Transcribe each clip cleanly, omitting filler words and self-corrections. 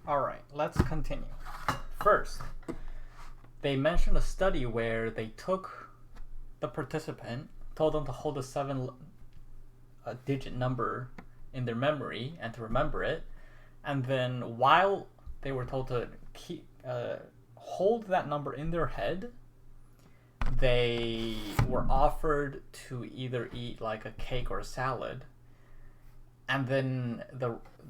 All right, let's continue. First, they mentioned a study where they took the participant, told them to hold a digit number in their memory and to remember it, and then while they were told to hold that number in their head, they were offered to either eat like a cake or a salad, and then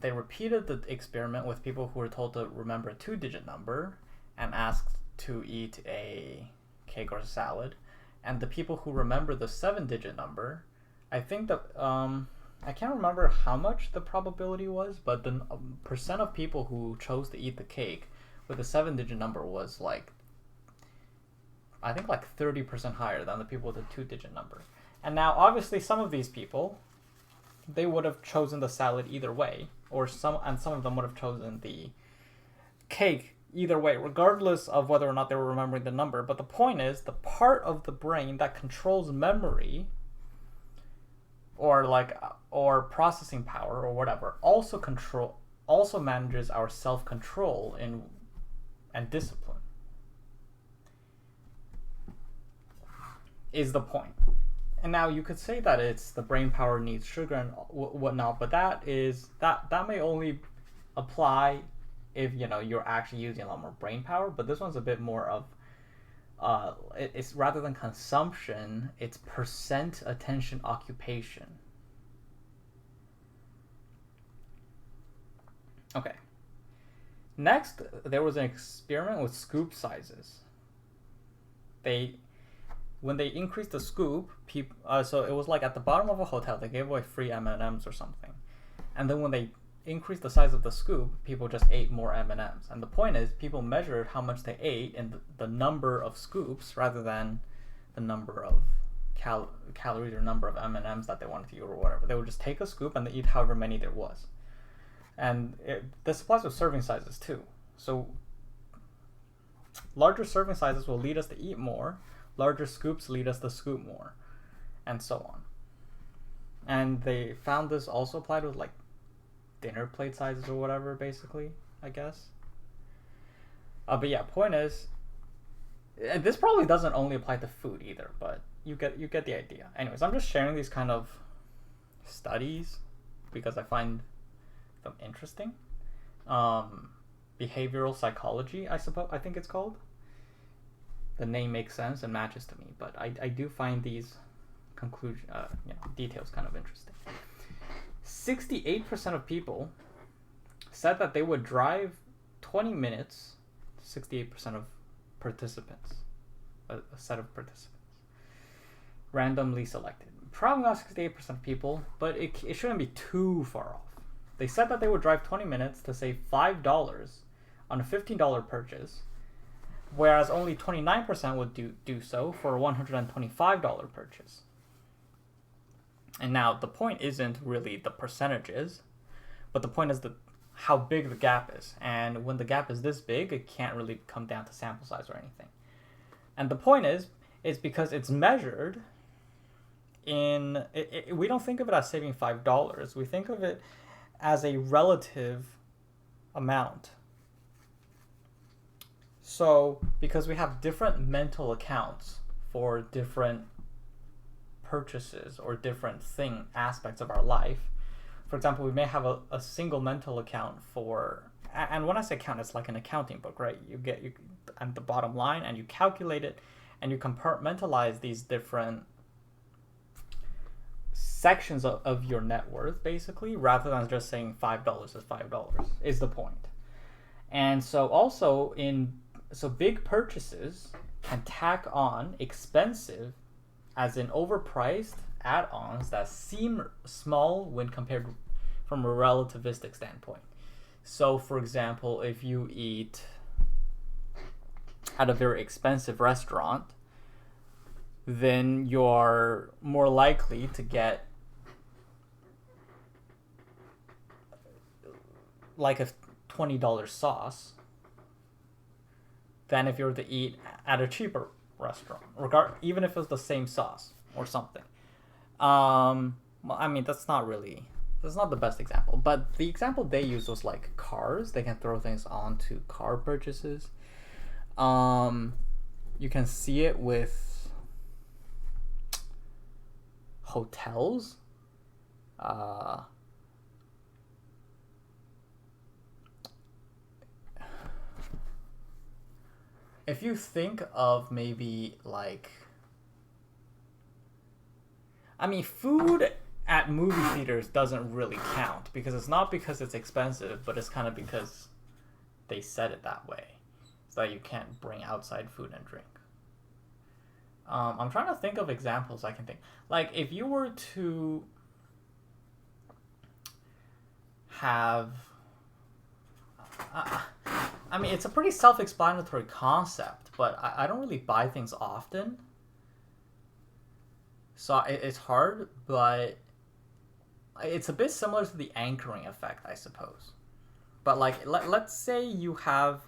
they repeated the experiment with people who were told to remember a 2-digit number and asked to eat a cake or a salad, and the people who remember the 7-digit number, I think that I can't remember how much the probability was, but the percent of people who chose to eat the cake with a 7-digit number was I think 30% higher than the people with a 2-digit number. And now obviously some of these people, they would have chosen the salad either way, or some of them would have chosen the cake either way, regardless of whether or not they were remembering the number. But the point is, the part of the brain that controls memory or processing power or whatever also manages our self-control and discipline. Is the point. And now you could say that it's the brain power needs sugar and whatnot, but that may only apply if you're actually using a lot more brain power. But this one's a bit more of it's rather than consumption, it's percent attention occupation. Okay. Next, there was an experiment with scoop sizes. When they increased the scoop, so it was like at the bottom of a hotel, they gave away free M&Ms or something. And then when they increased the size of the scoop, people just ate more M&Ms. And the point is, people measured how much they ate in the number of scoops rather than the number of calories or number of M&Ms that they wanted to eat or whatever. They would just take a scoop and they eat however many there was. And this applies with serving sizes too. So larger serving sizes will lead us to eat more. Larger scoops lead us to scoop more, and so on. And they found this also applied with dinner plate sizes or whatever, basically, I guess. But yeah, point is, this probably doesn't only apply to food either, but you get the idea. Anyways, I'm just sharing these kind of studies because I find them interesting. Behavioral psychology, I think it's called. The name makes sense and matches to me, but I do find these details kind of interesting. 68% of people said that they would drive 20 minutes. 68% of participants, a set of participants, randomly selected. Probably not 68% of people, but it shouldn't be too far off. They said that they would drive 20 minutes to save $5 on a $15 purchase, whereas only 29% would do so for a $125 purchase. And now the point isn't really the percentages, but the point is how big the gap is. And when the gap is this big, it can't really come down to sample size or anything. And the point is because it's measured in... we don't think of it as saving $5. We think of it as a relative amount. So, because we have different mental accounts for different purchases or different aspects of our life. For example, we may have a single mental account for, and when I say account, it's like an accounting book, right? You and the bottom line, and you calculate it, and you compartmentalize these different sections of your net worth, basically, rather than just saying $5 is $5, is the point. And so also big purchases can tack on expensive, as in overpriced, add-ons that seem small when compared from a relativistic standpoint. So, for example, if you eat at a very expensive restaurant, then you're more likely to get like a $20 sauce than if you were to eat at a cheaper restaurant, even if it's the same sauce or something. I mean, that's not really That's not the best example, but the example they used was like cars. They can throw things onto car purchases. You can see it with hotels. If you think of maybe like, I mean, food at movie theaters doesn't really count because it's not because it's expensive, but it's kind of because they said it that way, so that you can't bring outside food and drink. I'm trying to think of examples I can think. Like, if you were to have, I mean, it's a pretty self-explanatory concept, but I don't really buy things often, so it's hard. But it's a bit similar to the anchoring effect, I suppose. But like, let's say you have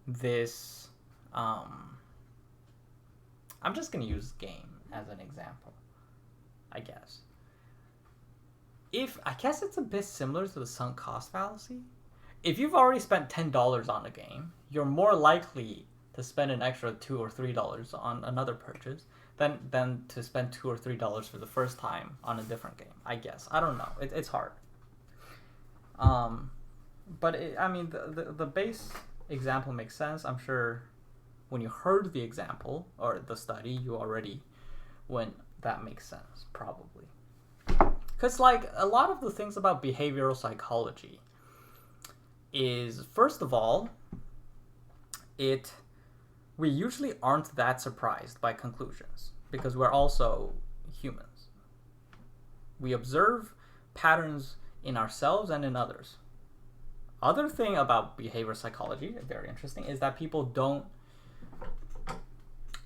this. I'm just gonna use game as an example, I guess. If I guess it's a bit similar to the sunk cost fallacy. If you've already spent $10 on a game, you're more likely to spend an extra $2 or $3 on another purchase than to spend $2 or $3 for the first time on a different game. I guess I don't know. It's hard. But I mean, the base example makes sense. I'm sure when you heard the example or the study, you already went, that makes sense, probably. Because like a lot of the things about behavioral psychology is, first of all, we usually aren't that surprised by conclusions because we're also humans. We observe patterns in ourselves and in others. Other thing about behavioral psychology, very interesting, is that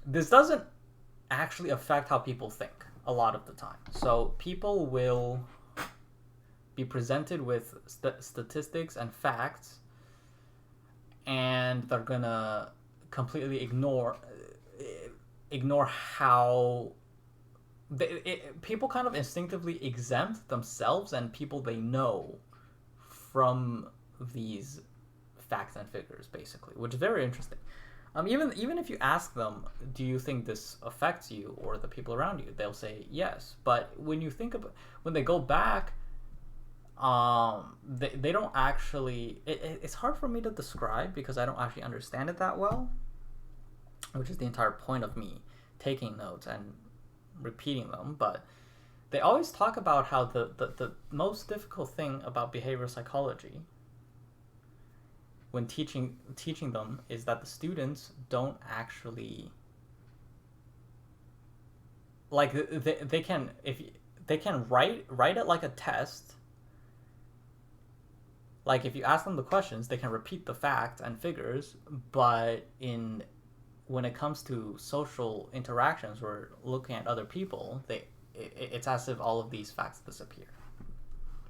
this doesn't actually affect how people think a lot of the time. So people will be presented with statistics and facts, and they're gonna completely ignore how people kind of instinctively exempt themselves and people they know from these facts and figures, basically, which is very interesting. Even if you ask them, do you think this affects you or the people around you, they'll say yes. But when they go back, they don't actually. It's hard for me to describe because I don't actually understand it that well, which is the entire point of me taking notes and repeating them. But they always talk about how the most difficult thing about behavioral psychology when teaching them is that the students don't actually like they can write it like a test. Like if you ask them the questions, they can repeat the facts and figures, but when it comes to social interactions or looking at other people, it's as if all of these facts disappear.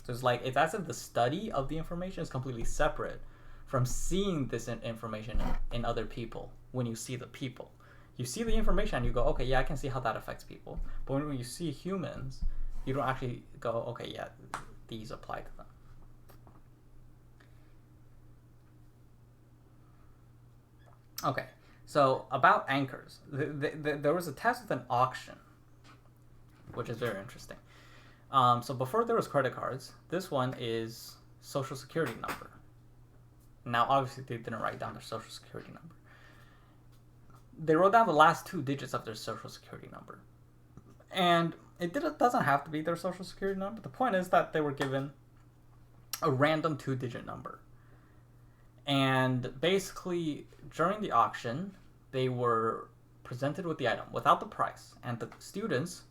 So it's as if the study of the information is completely separate from seeing this information in other people. When you see the people, you see the information and you go, okay, yeah, I can see how that affects people. But when you see humans, you don't actually go, okay, yeah, these apply to them. Okay, so about anchors, there was a test with an auction, which is very interesting. So before there was credit cards, this one is social security number. Now, obviously, they didn't write down their social security number. They wrote down the last 2 digits of their social security number. And it doesn't have to be their social security number. The point is that they were given a random 2-digit number. And basically, during the auction, they were presented with the item without the price. And the students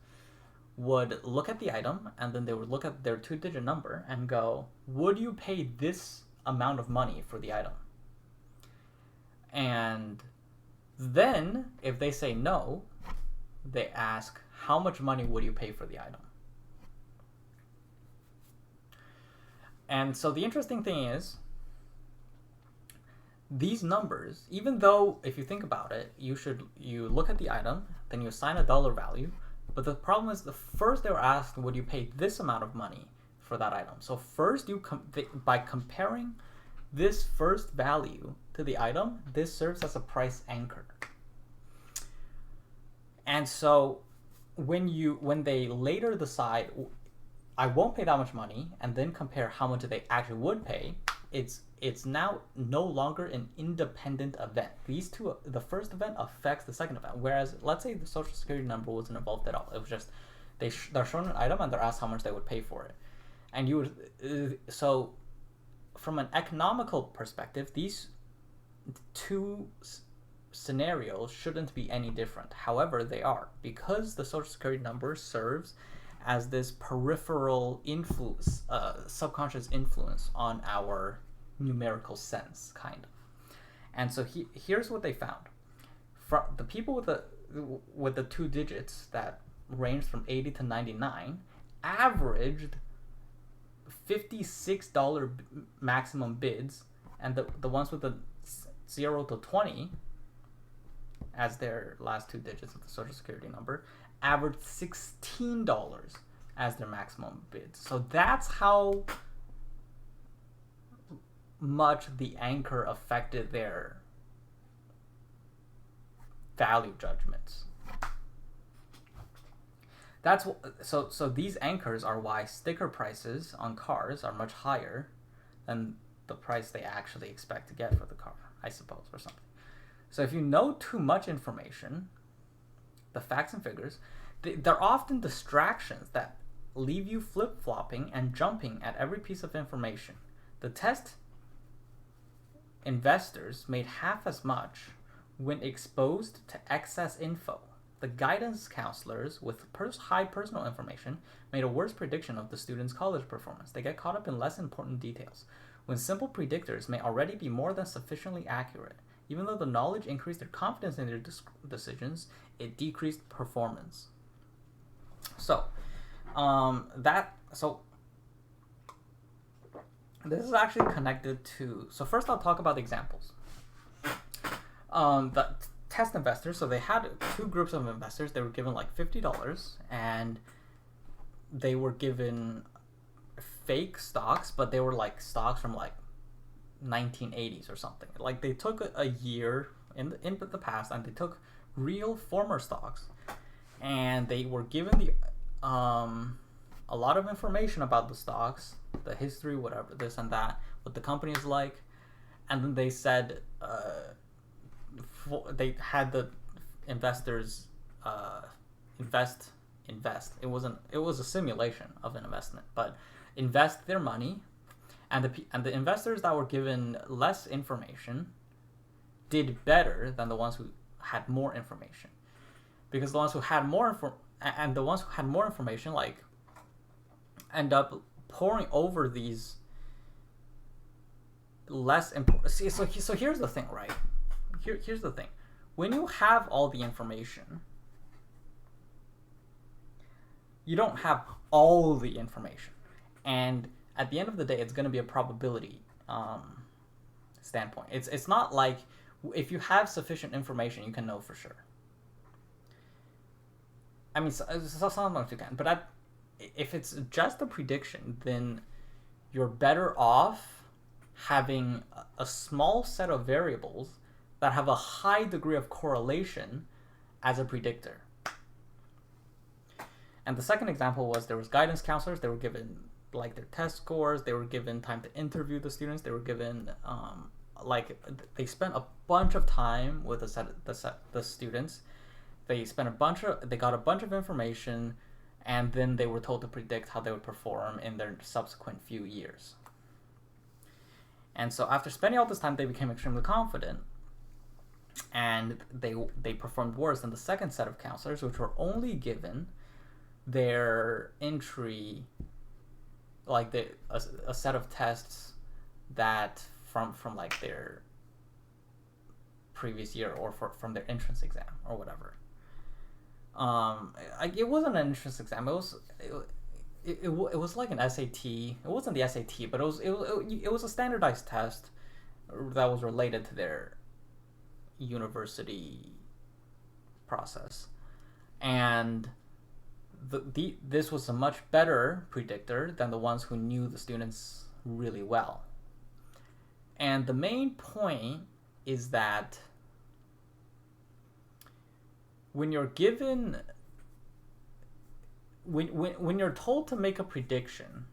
would look at the item, and then they would look at their 2-digit number and go, would you pay this amount of money for the item? And then if they say no, they ask, how much money would you pay for the item? And so the interesting thing is, these numbers, even though if you think about it, you look at the item, then you assign a dollar value, but the problem is the first they were asked, would you pay this amount of money for that item. So first, by comparing this first value to the item, this serves as a price anchor. And so when they later decide, I won't pay that much money, and then compare how much they actually would pay, it's now no longer an independent event. These two, the first event affects the second event. Whereas, let's say the social security number wasn't involved at all. It was just they're shown an item and they're asked how much they would pay for it. And you would so from an economical perspective, these two scenarios shouldn't be any different. However, they are, because the social security number serves as this peripheral influence, subconscious influence on our numerical sense, kind of. And so here's what they found: from the people with the two digits that ranged from 80 to 99 averaged $56 maximum bids, and the ones with the 0 to 20 as their last two digits of the social security number averaged $16 as their maximum bids. So that's how much the anchor affected their value judgments. So these anchors are why sticker prices on cars are much higher than the price they actually expect to get for the car, I suppose, or something. So if you know too much information, the facts and figures, they're often distractions that leave you flip-flopping and jumping at every piece of information. The test investors made half as much when exposed to excess info. The guidance counselors with high personal information made a worse prediction of the student's college performance. They get caught up in less important details, when simple predictors may already be more than sufficiently accurate. Even though the knowledge increased their confidence in their decisions, it decreased performance. So, this is actually connected to. So first, I'll talk about the examples. The test investors. So they had two groups of investors. They were given like $50, and they were given fake stocks, but they were like stocks from like 1980s or something. Like they took a year in the past, and they took real former stocks, and they were given a lot of information about the stocks, the history, whatever, this and that, what the company is like, and then they said they had the investors invest. It was a simulation of an investment, but invest their money, and the investors that were given less information did better than the ones who had more information, because the ones who had more information like end up pouring over these less important. So here's the thing, right? Here's the thing: when you have all the information, you don't have all the information, and at the end of the day, it's going to be a probability standpoint. It's not like if you have sufficient information, you can know for sure. I mean, sometimes you can, but if it's just a prediction, then you're better off having a small set of variables that have a high degree of correlation as a predictor. And the second example was there was guidance counselors. They were given like their test scores. They were given time to interview the students. They were given they spent a bunch of time with the students. They got a bunch of information, and then they were told to predict how they would perform in their subsequent few years. And so after spending all this time, they became extremely confident, and they performed worse than the second set of counselors, which were only given their entry, like a set of tests that from like their previous year or from their entrance exam or whatever. It wasn't an entrance exam. It was like an SAT. It wasn't the SAT, but it was a standardized test that was related to their university process, and this was a much better predictor than the ones who knew the students really well. And the main point is that when you're given, when you're told to make a prediction,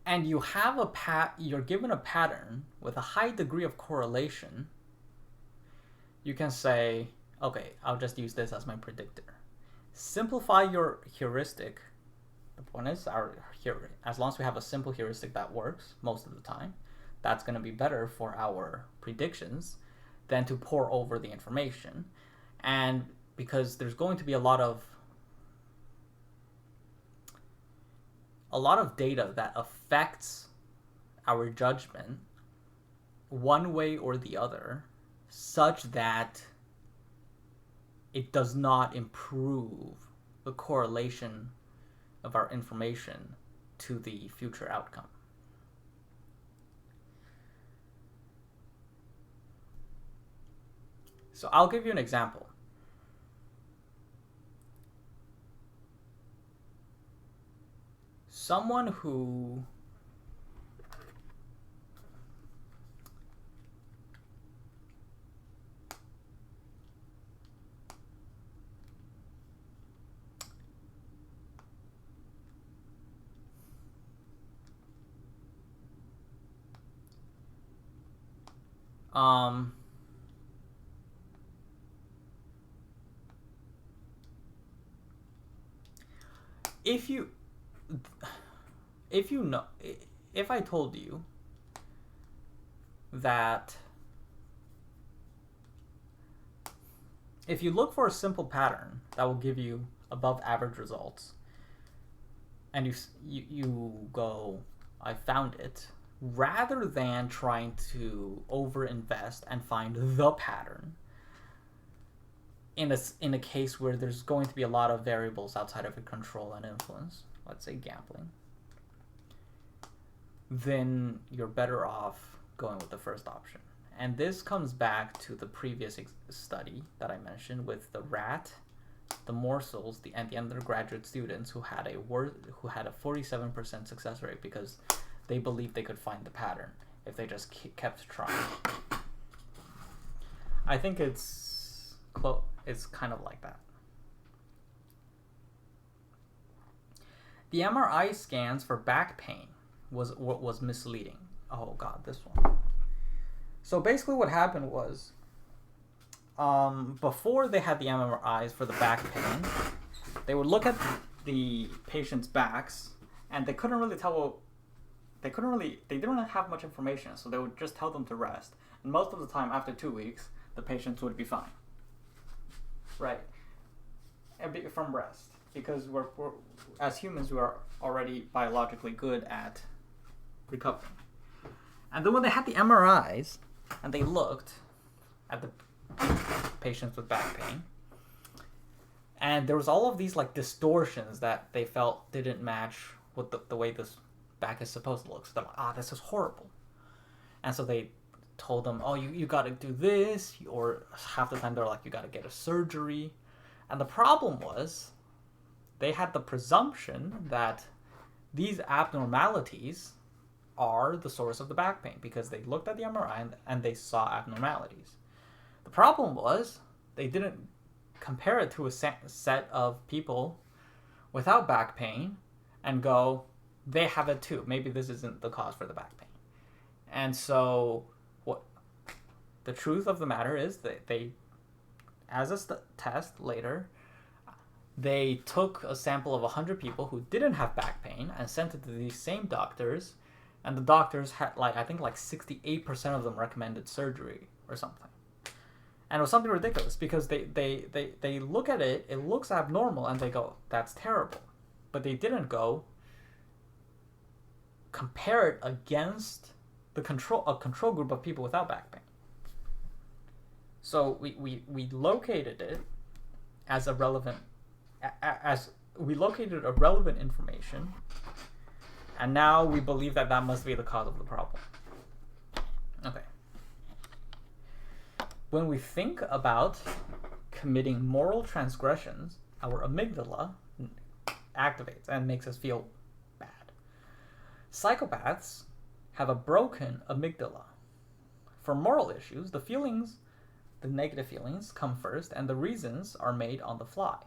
and you have you're given a pattern with a high degree of correlation, you can say, okay, I'll just use this as my predictor. Simplify your heuristic. The point is, as long as we have a simple heuristic that works most of the time, that's going to be better for our predictions than to pour over the information. And because there's going to be a lot of data that affects our judgment one way or the other, such that it does not improve the correlation of our information to the future outcome. So I'll give you an example. Someone who if I told you that if you look for a simple pattern that will give you above average results, and you go, I found it, rather than trying to overinvest and find the pattern in a case where there's going to be a lot of variables outside of your control and influence, let's say gambling, then you're better off going with the first option. And this comes back to the previous study that I mentioned with the rat, the morsels, and the undergraduate students who had a 47% success rate because they believed they could find the pattern if they just kept trying. I think it's kind of like that. The MRI scans for back pain was misleading. Oh god, this one. So basically what happened was, before they had the MRIs for the back pain, they would look at the patient's backs and they couldn't really tell, they didn't have much information, so they would just tell them to rest. And most of the time, after 2 weeks, the patients would be fine. Right? From rest. Because we're as humans, we are already biologically good at recovering. And then when they had the MRIs, and they looked at the patients with back pain, and there was all of these like distortions that they felt didn't match with the way this back is supposed to look. So they're like, this is horrible. And so they told them, you got to do this, or half the time they're like, you got to get a surgery. And the problem was they had the presumption that these abnormalities are the source of the back pain because they looked at the MRI and they saw abnormalities. The problem was they didn't compare it to a set of people without back pain and go, they have it too. Maybe this isn't the cause for the back pain. And so what the truth of the matter is that they, as a test later, they took a sample of 100 people who didn't have back pain and sent it to these same doctors, and the doctors had I think 68% of them recommended surgery or something. And it was something ridiculous because they look at it, it looks abnormal, and they go, that's terrible. But they didn't go compare it against a control group of people without back pain. So we located it as we located a relevant information, and now we believe that must be the cause of the problem. Okay. When we think about committing moral transgressions, our amygdala activates and makes us feel bad. Psychopaths have a broken amygdala. For moral issues, the negative feelings come first, and the reasons are made on the fly.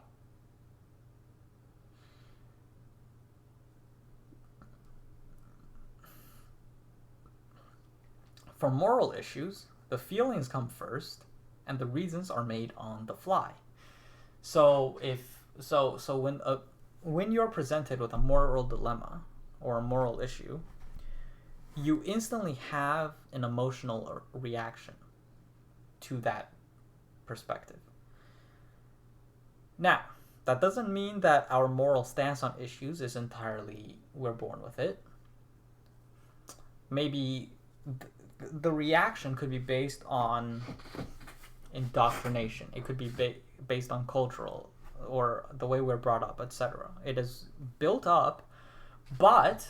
For moral issues, the feelings come first, and the reasons are made on the fly. So when you're presented with a moral dilemma or a moral issue, you instantly have an emotional reaction to that perspective. Now, that doesn't mean that our moral stance on issues is entirely we're born with it. Maybe the reaction could be based on indoctrination. It could be based on cultural or the way we're brought up, etc. It is built up, but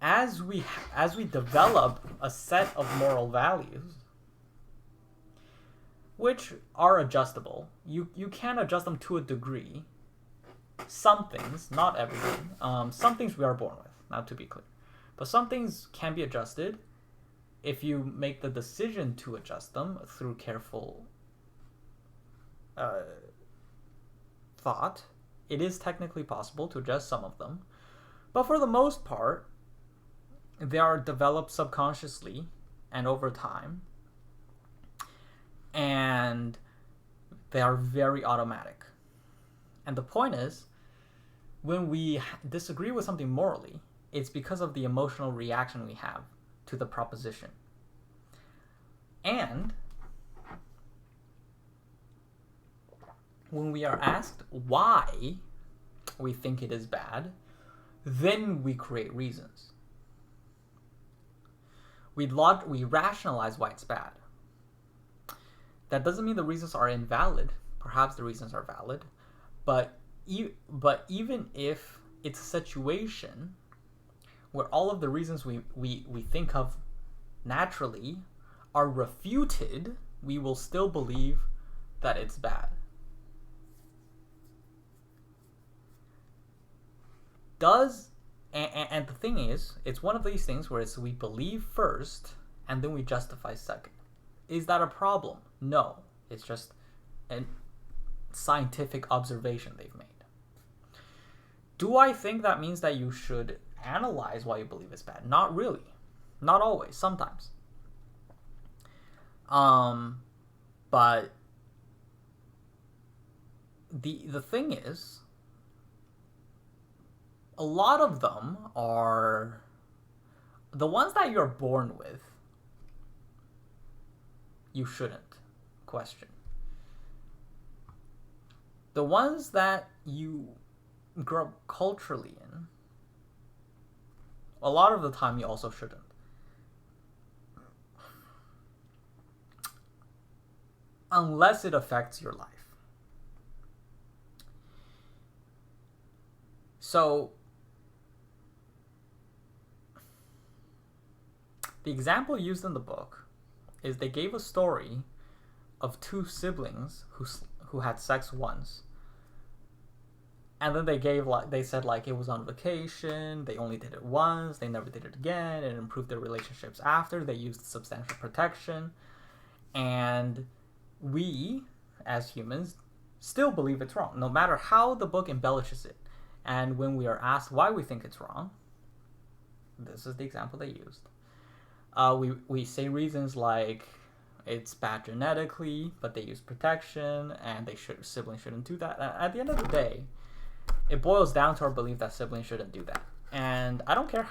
as we develop a set of moral values, which are adjustable, you can adjust them to a degree. Some things, not everything. Some things we are born with, now to be clear. But some things can be adjusted if you make the decision to adjust them through careful thought. It is technically possible to adjust some of them. But for the most part, they are developed subconsciously and over time. And they are very automatic. And the point is, when we disagree with something morally, it's because of the emotional reaction we have to the proposition. And when we are asked why we think it is bad, then we create reasons. We rationalize why it's bad. That doesn't mean the reasons are invalid. Perhaps the reasons are valid. But even if it's a situation where all of the reasons we think of naturally are refuted, we will still believe that it's bad. And the thing is, it's one of these things where we believe first and then we justify second. Is that a problem? No. It's just a scientific observation they've made. Do I think that means that you should analyze why you believe it's bad? Not really. Not always. Sometimes. But the thing is, a lot of them are the ones that you're born with. You shouldn't question. The ones that you grow up culturally in, a lot of the time you also shouldn't. Unless it affects your life. So, the example used in the book is they gave a story of two siblings who had sex once. And then they said it was on vacation, they only did it once, they never did it again, and improved their relationships after. They used substantial protection. And we, as humans, still believe it's wrong, no matter how the book embellishes it. And when we are asked why we think it's wrong, this is the example they used. We say reasons like it's bad genetically, but they use protection, and siblings shouldn't do that. At the end of the day, it boils down to our belief that siblings shouldn't do that. And I don't care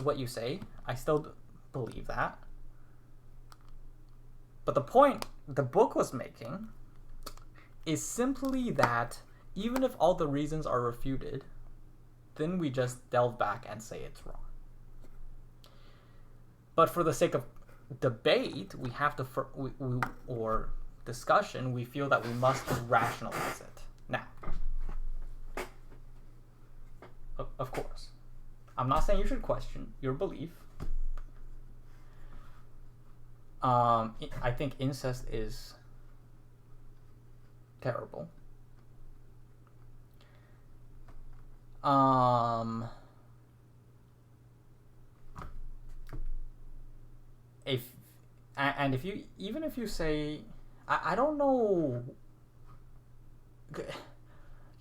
what you say, I still believe that. But the point the book was making is simply that even if all the reasons are refuted, then we just delve back and say it's wrong. But for the sake of debate, we have to, or discussion, we feel that we must rationalize it. Now, of course, I'm not saying you should question your belief. I think incest is terrible. If you say, I don't know.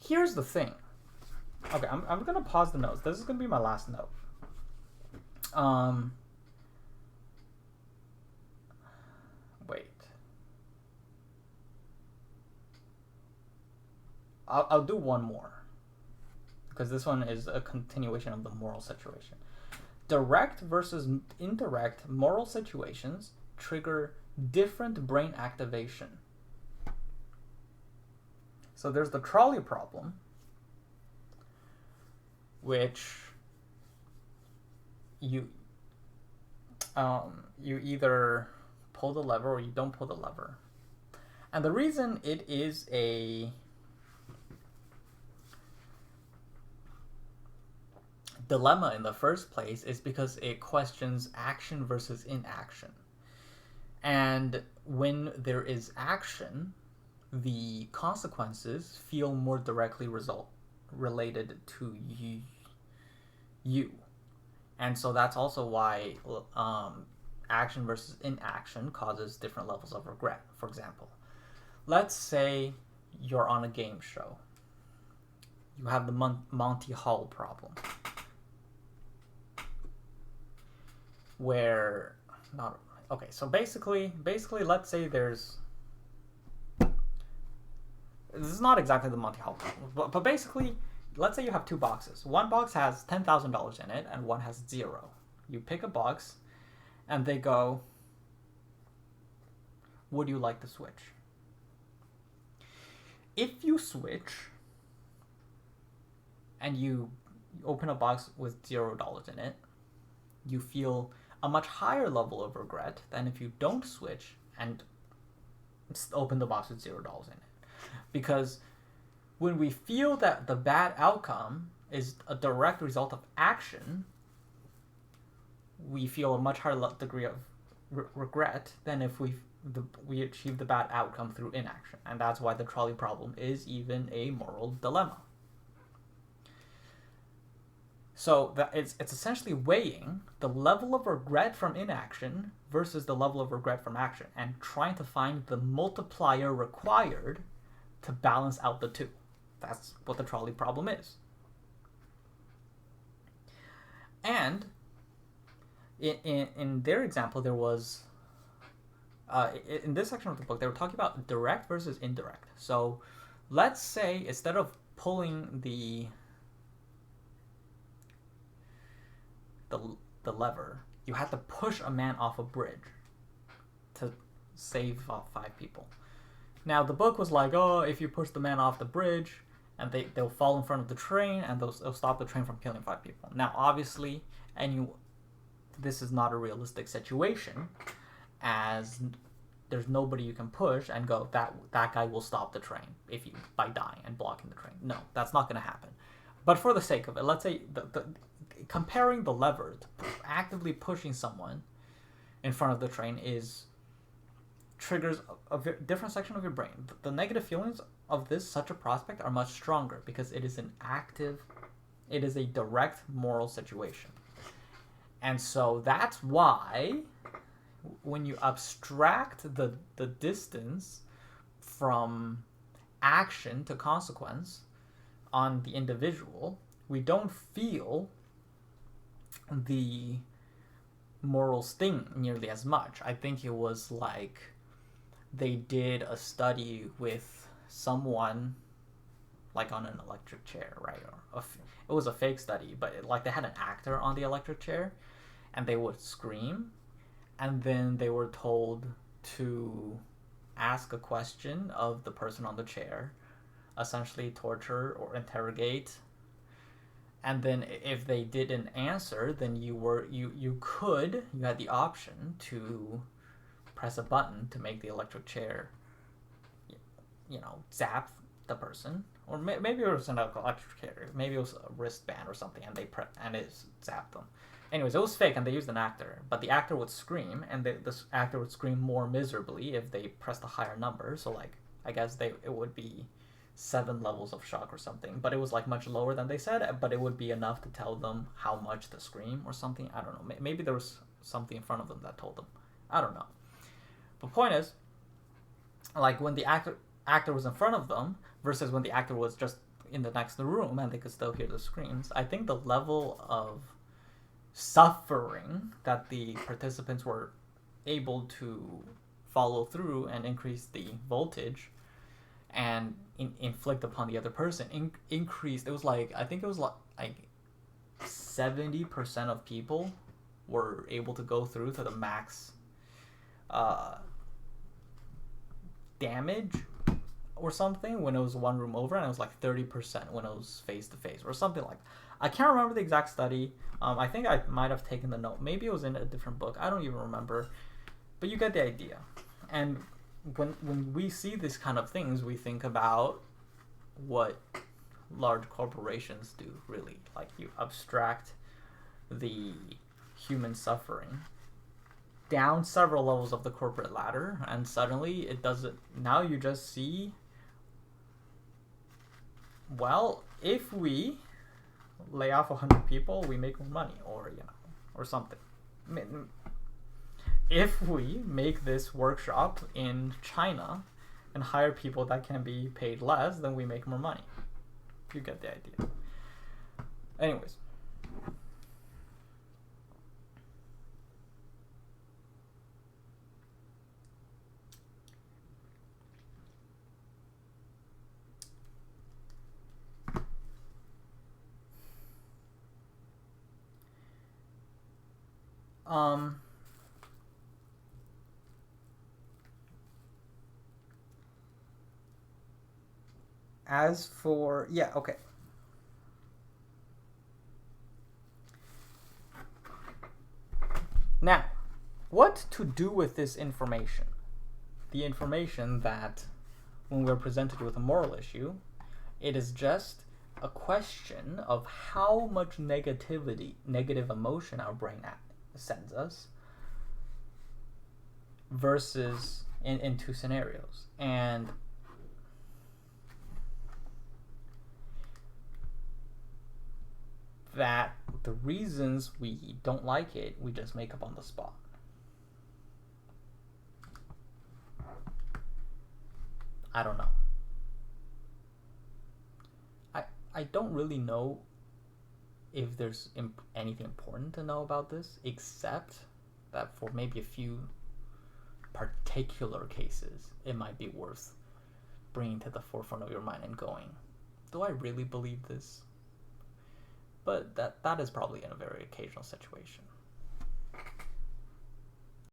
Here's the thing. Okay, I'm gonna pause the notes. This is gonna be my last note. Wait. I'll do one more, because this one is a continuation of the moral situation. Direct versus indirect moral situations trigger different brain activation. So there's the trolley problem, which you either pull the lever or you don't pull the lever. And the reason it is a dilemma in the first place is because it questions action versus inaction. And when there is action, the consequences feel more directly related to you. And so that's also why action versus inaction causes different levels of regret. For example, let's say you're on a game show. You have the Monty Hall problem, where so basically let's say there's, this is not exactly the Monty Hall problem, but basically let's say you have two boxes. One box has $10,000 in it and one has 0. You pick a box and they go, would you like to switch? If you switch and you open a box with $0 in it, you feel a much higher level of regret than if you don't switch and open the box with $0 in it. Because when we feel that the bad outcome is a direct result of action, we feel a much higher degree of regret than if we achieve the bad outcome through inaction. And that's why the trolley problem is even a moral dilemma. So it's essentially weighing the level of regret from inaction versus the level of regret from action, and trying to find the multiplier required to balance out the two. That's what the trolley problem is. And in their example, there was, in this section of the book, they were talking about direct versus indirect. So let's say instead of pulling the lever, you had to push a man off a bridge to save 5 people. Now the book was like, oh, if you push the man off the bridge and they'll fall in front of the train and they'll stop the train from killing 5 people. Now obviously, this is not a realistic situation, as there's nobody you can push and go, that guy will stop the train by dying and blocking the train. No, that's not going to happen. But for the sake of it, let's say comparing the lever to actively pushing someone in front of the train triggers a different section of your brain. The negative feelings of such a prospect are much stronger because it is a direct moral situation. And so that's why when you abstract the distance from action to consequence on the individual, we don't feel the moral sting nearly as much. I think it was like they did a study with someone like on an electric chair, right? It was a fake study, but they had an actor on the electric chair and they would scream, and then they were told to ask a question of the person on the chair, essentially torture or interrogate. And then if they didn't answer, then you had the option to press a button to make the electric chair, zap the person. Or maybe it was an electric chair. Maybe it was a wristband or something, and it zapped them. Anyways, it was fake, and they used an actor. But the actor would scream, and this actor would scream more miserably if they pressed a higher number. So, I guess it would be 7 levels of shock or something, but it was like much lower than they said, but it would be enough to tell them how much to scream or something. I don't know. Maybe there was something in front of them that told them. I don't know. But point is, like when the actor was in front of them versus when the actor was just in the next room and they could still hear the screams, I think the level of suffering that the participants were able to follow through and increase the voltage and inflict upon the other person increased. It was like, I think it was like 70% of people were able to go through to the max damage or something when it was one room over, and it was like 30% when it was face to face or something like that. I can't remember the exact study. I think I might have taken the note. Maybe it was in a different book. I don't even remember. But you get the idea. And when we see these kind of things, we think about what large corporations do, really. Like, you abstract the human suffering down several levels of the corporate ladder, and suddenly it doesn't. Now you just see, well, if we lay off 100 people, we make more money, or or something. I mean, if we make this workshop in China and hire people that can be paid less, then we make more money. You get the idea. Anyways. As for, yeah, okay. Now, what to do with this information? The information that when we're presented with a moral issue, it is just a question of how much negative emotion our brain sends us versus in two scenarios. And that the reasons we don't like it, we just make up on the spot. I don't know. I don't really know if there's anything important to know about this, except that for maybe a few particular cases, it might be worth bringing to the forefront of your mind and going, do I really believe this? But that is probably in a very occasional situation.